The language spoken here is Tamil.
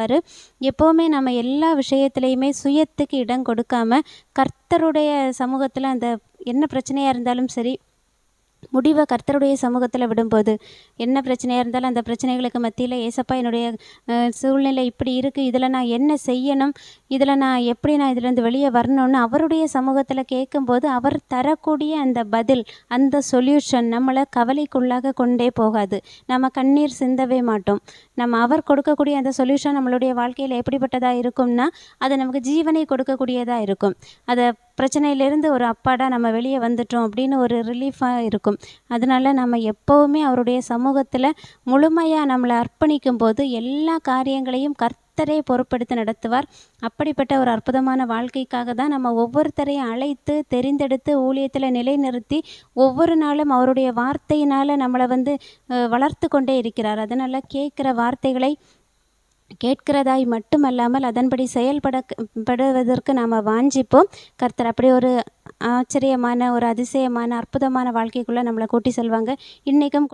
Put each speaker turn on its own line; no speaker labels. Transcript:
சொல்லுவார், எப்போவுமே நம்ம எல்லா விஷயத்துலையுமே சுயத்துக்கு இடம் கொடுக்காம கர்த்தருடைய சமூகத்தில் அந்த என்ன பிரச்சனையாக இருந்தாலும் சரி, முடிவை கர்த்தருடைய சமூகத்தில் விடும்போது, என்ன பிரச்சனையாக இருந்தாலும் அந்த பிரச்சனைகளுக்கு மத்தியில் ஏசப்பா என்னுடைய சூழ்நிலை இப்படி இருக்குது, இதில் நான் என்ன செய்யணும், இதில் நான் எப்படி நான் இதிலேருந்து வெளியே வரணும்னு அவருடைய சமூகத்தில் கேட்கும்போது அவர் தரக்கூடிய அந்த பதில், அந்த சொல்யூஷன் நம்மளை கவலைக்குள்ளாக கொண்டே போகாது. நம்ம கண்ணீர் சிந்தவே மாட்டோம். நம்ம அவர் கொடுக்கக்கூடிய அந்த சொல்யூஷன் நம்மளுடைய வாழ்க்கையில் எப்படிப்பட்டதாக இருக்கும்னா, அது நமக்கு ஜீவனை கொடுக்கக்கூடியதாக இருக்கும். அதை பிரச்சனையிலேருந்து ஒரு அப்பாடா நம்ம வெளியே வந்துட்டோம் அப்படின்னு ஒரு ரிலீஃபாக இருக்கும். அதனால நம்ம எப்போவுமே அவருடைய சமூகத்தில் முழுமையாக நம்மளை அர்ப்பணிக்கும் போது எல்லா காரியங்களையும் கர்த்தரே பொறுப்பெடுத்து நடத்துவார். அப்படிப்பட்ட ஒரு அற்புதமான வாழ்க்கைக்காக தான் நம்ம ஒவ்வொருத்தரையும் அழைத்து தெரிந்தெடுத்து ஊழியத்தில் நிலைநிறுத்தி ஒவ்வொரு நாளும் அவருடைய வார்த்தையினால் நம்மளை வளர்த்து கொண்டே இருக்கிறார். அதனால் கேட்குற வார்த்தைகளை கேட்கிறதாய் மட்டுமல்லாமல் அதன்படி படுவதற்கு நாம் வாஞ்சிப்போம். கர்த்தர் அப்படி ஒரு ஆச்சரியமான, ஒரு அதிசயமான, அற்புதமான வாழ்க்கைக்குள்ளே நம்மளை கூட்டி செல்வாங்க. இன்றைக்கும்